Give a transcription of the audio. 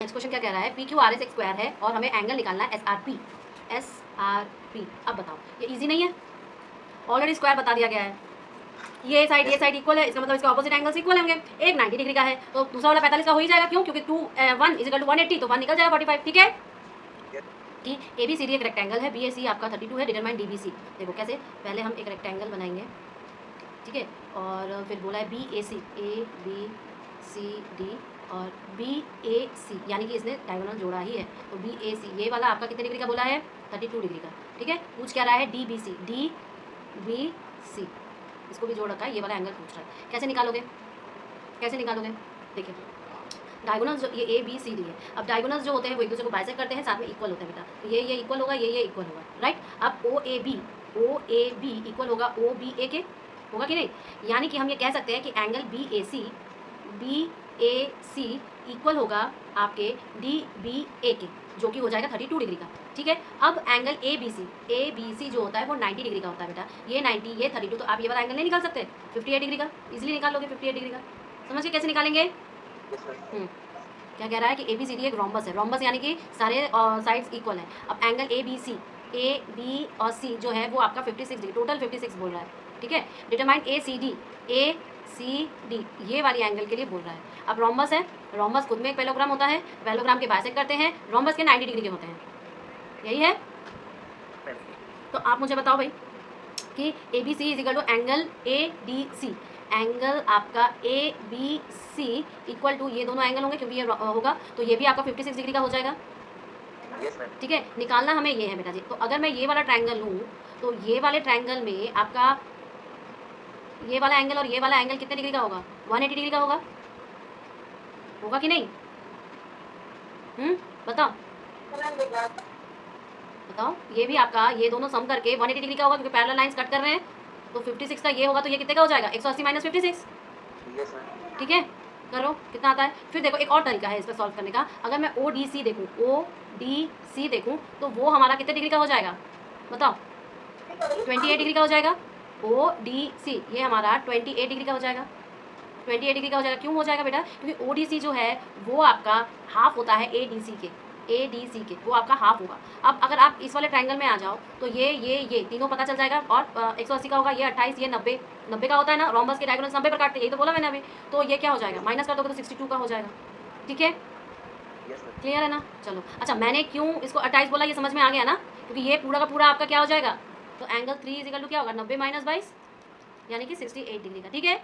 Next question क्या कह रहा है, पी क्यू आर एस एक स्क्वायर है और हमें एंगल निकालना है S R P. S R P, अब बताओ ये इजी नहीं है, ऑलरेडी स्क्वायर बता दिया गया है, ये साइड इक्वल है, इसका मतलब इसके ऑपोजिट एंगल्स इक्वल होंगे। एक 90 डिग्री का है तो दूसरा वाला 45 का हो ही जाएगा, क्यों? क्योंकि 2 1 इज इक्वल टू 180, तो 1 निकल जाएगा 45, ठीक है। कि ए बी सी डी एक रेक्टेंगल है, बी ए सी आपका 32 है, डिटरमाइन डी बी सी। देखो कैसे, पहले हम एक रेक्टेंगल बनाएंगे, ठीक है, और फिर बोला है B A C, A B C D और बी ए सी, यानी कि इसने डायगोनल जोड़ा ही है, तो बी ए सी ये वाला आपका कितने डिग्री का बोला है, 32 डिग्री का, ठीक है। पूछ क्या रहा है, D B C, D B C, इसको भी जोड़ रखा है, ये वाला एंगल पूछ रहा है। कैसे निकालोगे, कैसे निकालोगे? देखिए डायगोनल्स जो ये ए बी सी डी है, अब डायगोनल्स जो होते हैं वो एक दूसरे को बाइसेक्ट करते हैं, साथ में इक्वल होते हैं बेटा, तो ये इक्वल होगा, ये इक्वल होगा, राइट। अब ओ ए बी इक्वल होगा ओ बी ए के, होगा कि नहीं? यानी कि हम ये कह सकते हैं कि angle B A C equal होगा आपके डी बी ए के, जो कि हो जाएगा 32 डिग्री का, ठीक है। अब एंगल ए बी सी जो होता है वो 90 डिग्री का होता है बेटा, ये 90 ये 32, तो आप ये वाला एंगल नहीं निकाल सकते 58 डिग्री का, इजीली निकाल लोगे 58 डिग्री का। समझ के कैसे निकालेंगे? क्या कह रहा है कि ए बी सी डी एक रोम्बस है, रोम्बस यानी कि सारे साइड्स इक्वल हैं। अब एंगल ए बी और सी जो है वो आपका 56 डिग्री, टोटल 56 बोल रहा है, ठीक है। डिटरमाइन ए सी डी ये वाली एंगल के लिए बोल रहा है। अब रोम्बस है, रोम्बस खुद में एक पैलोग्राम होता है, पैलोग्राम के बाइसेक्ट करते हैं, रोम्बस के 90 डिग्री के होते हैं, यही है। तो आप मुझे बताओ भाई कि A B C is equal to angle A D C, angle आपका A B C equal to ये दोनों एंगल होंगे, क्योंकि ये होगा तो ये भी आपका 56 डिग्री का हो जाएगा, ठीक है। निकालना हमें ये है बेटा जी। तो अगर मैं ये वाला ट्रायंगल लूँ तो ये वाले ट्रायंगल में आपका ये वाला एंगल और ये वाला एंगल कितने डिग्री का होगा, 180 डिग्री का होगा, होगा कि नहीं? बताओ बताओ, ये भी आपका ये दोनों सम करके 180 डिग्री का होगा, क्योंकि पैरेलल लाइंस कट कर रहे हैं, तो 56 का ये होगा, तो ये कितने का हो जाएगा, 180 माइनस 56, ठीक है। करो कितना आता है। फिर देखो एक और तरीका है इसका सॉल्व करने का, अगर मैं ओ डी सी देखूँ तो वो हमारा कितने डिग्री का हो जाएगा, बताओ? 28 डिग्री का हो जाएगा। ओ डी सी ये हमारा 28 डिग्री का हो जाएगा, 28 डिग्री का हो जाएगा। क्यों हो जाएगा बेटा? क्योंकि ओ डी सी जो है वो आपका हाफ होता है ए डी सी के, वो आपका हाफ होगा। अब अगर आप इस वाले ट्रायंगल में आ जाओ तो ये तीनों पता चल जाएगा, और 180 का होगा, ये 28, ये 90 का होता है ना, रोम्बस के डायगोनल्स 90 पर काटते हैं, यही तो बोला मैंने अभी। तो ये क्या हो जाएगा, माइनस कर दोगे तो 62 का हो जाएगा, ठीक है। क्लियर है ना? चलो अच्छा, मैंने क्यों इसको 28 बोला ये समझ में आ गया ना, क्योंकि ये पूरा का पूरा आपका क्या हो जाएगा, तो एंगल 3 इज इक्वल टू क्या होगा, 90 माइनस 22 यानी कि 68 डिग्री का, ठीक है।